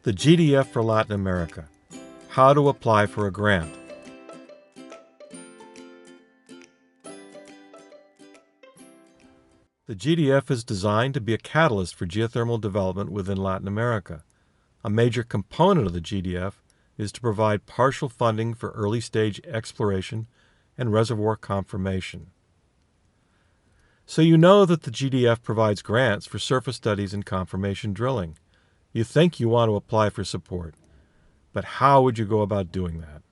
The GDF for Latin America. How to apply for a grant. The GDF is designed to be a catalyst for geothermal development within Latin America. A major component of the GDF is to provide partial funding for early-stage exploration and reservoir confirmation. So you know that the GDF provides grants for surface studies and confirmation drilling. You think you want to apply for support, but how would you go about doing that?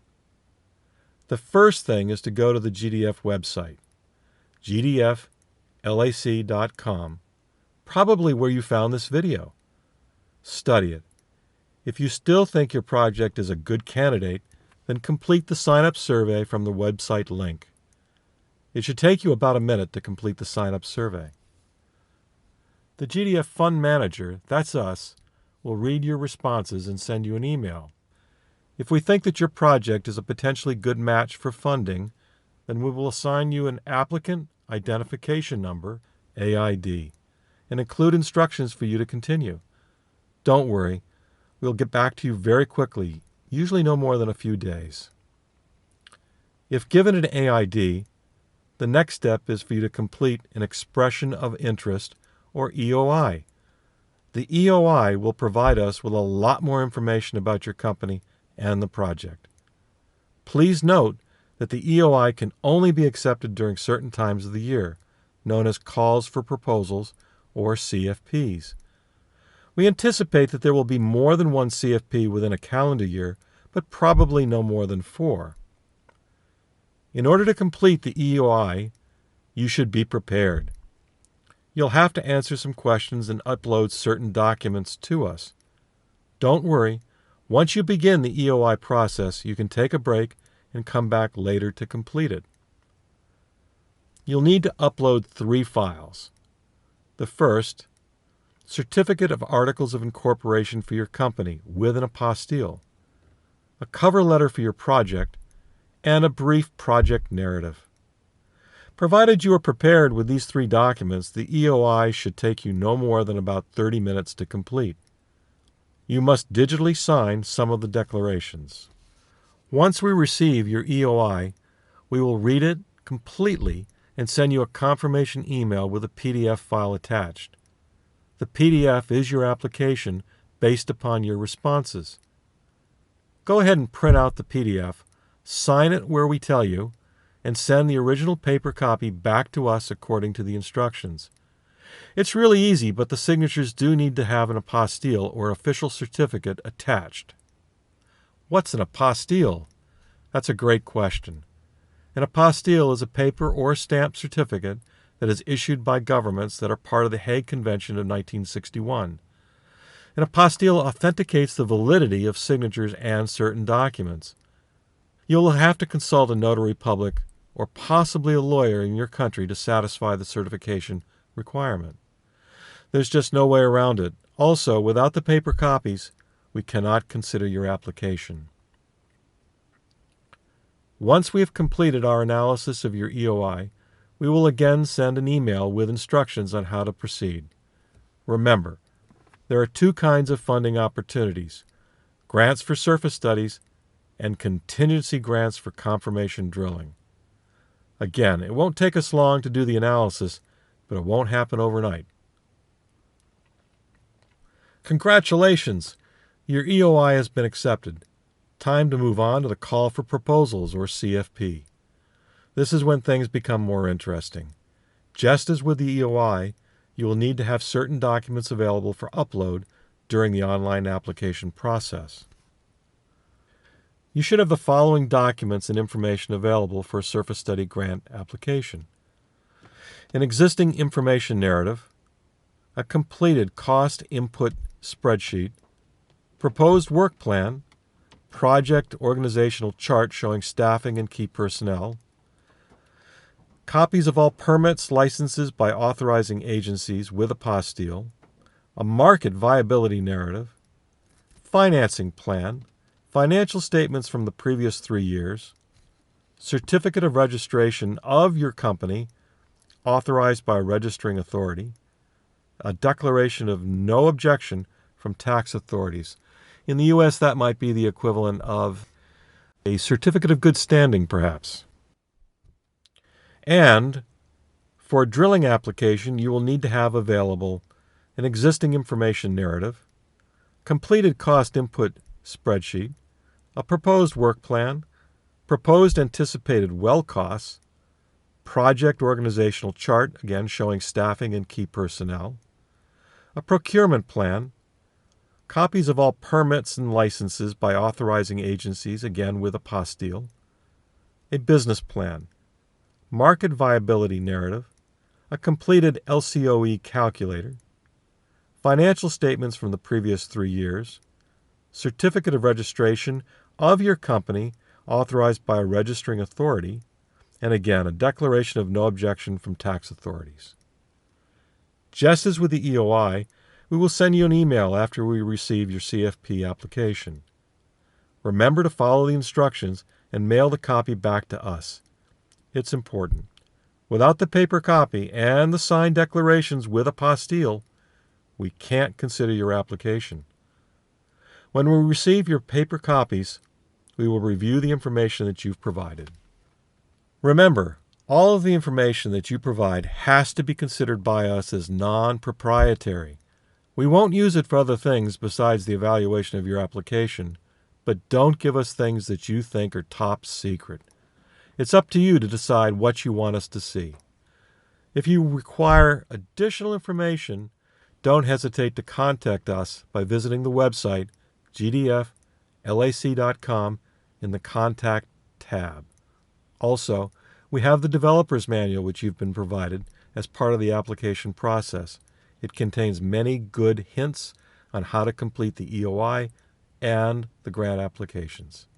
The first thing is to go to the GDF website, gdflac.com, probably where you found this video. Study it. If you still think your project is a good candidate, then complete the sign-up survey from the website link. It should take you about a minute to complete the sign-up survey. The GDF Fund Manager, that's us, will read your responses and send you an email. If we think that your project is a potentially good match for funding, then we will assign you an Applicant Identification Number, AID, and include instructions for you to continue. Don't worry, we'll get back to you very quickly, usually no more than a few days. If given an AID, the next step is for you to complete an Expression of Interest, or EOI. The EOI will provide us with a lot more information about your company and the project. Please note that the EOI can only be accepted during certain times of the year, known as Calls for Proposals, or CFPs. We anticipate that there will be more than one CFP within a calendar year, but probably no more than 4. In order to complete the EOI, you should be prepared. You'll have to answer some questions and upload certain documents to us. Don't worry, once you begin the EOI process, you can take a break and come back later to complete it. You'll need to upload 3 files. The first, Certificate of Articles of Incorporation for your company with an apostille, a cover letter for your project, and a brief project narrative. Provided you are prepared with these 3 documents, the EOI should take you no more than about 30 minutes to complete. You must digitally sign some of the declarations. Once we receive your EOI, we will read it completely and send you a confirmation email with a PDF file attached. The PDF is your application based upon your responses. Go ahead and print out the PDF, sign it where we tell you, and send the original paper copy back to us according to the instructions. It's really easy, but the signatures do need to have an apostille or official certificate attached. What's an apostille? That's a great question. An apostille is a paper or stamp certificate that is issued by governments that are part of the Hague Convention of 1961. An apostille authenticates the validity of signatures and certain documents. You will have to consult a notary public or possibly a lawyer in your country to satisfy the certification requirement. There's just no way around it. Also, without the paper copies, we cannot consider your application. Once we have completed our analysis of your EOI, we will again send an email with instructions on how to proceed. Remember, there are 2 kinds of funding opportunities: grants for surface studies and contingency grants for confirmation drilling. Again, it won't take us long to do the analysis, but it won't happen overnight. Congratulations! Your EOI has been accepted. Time to move on to the Call for Proposals, or CFP. This is when things become more interesting. Just as with the EOI, you will need to have certain documents available for upload during the online application process. You should have the following documents and information available for a surface study grant application: an existing information narrative, a completed cost input spreadsheet, proposed work plan, project organizational chart showing staffing and key personnel, copies of all permits, licenses by authorizing agencies with apostille, a market viability narrative, financing plan, financial statements from the previous 3 years, certificate of registration of your company authorized by a registering authority, a declaration of no objection from tax authorities. In the U.S., that might be the equivalent of a certificate of good standing, perhaps. And for a drilling application, you will need to have available an existing information narrative, completed cost input spreadsheet, a proposed work plan, proposed anticipated well costs, project organizational chart, again showing staffing and key personnel, a procurement plan, copies of all permits and licenses by authorizing agencies, again with apostille, a business plan, market viability narrative, a completed LCOE calculator, financial statements from the previous 3 years, certificate of registration of your company authorized by a registering authority, and again, a declaration of no objection from tax authorities. Just as with the EOI, we will send you an email after we receive your CFP application. Remember to follow the instructions and mail the copy back to us. It's important. Without the paper copy and the signed declarations with apostille, we can't consider your application. When we receive your paper copies, we will review the information that you've provided. Remember, all of the information that you provide has to be considered by us as non-proprietary. We won't use it for other things besides the evaluation of your application, but don't give us things that you think are top secret. It's up to you to decide what you want us to see. If you require additional information, don't hesitate to contact us by visiting the website gdflac.com in the Contact tab. Also, we have the Developer's Manual which you've been provided as part of the application process. It contains many good hints on how to complete the EOI and the grant applications.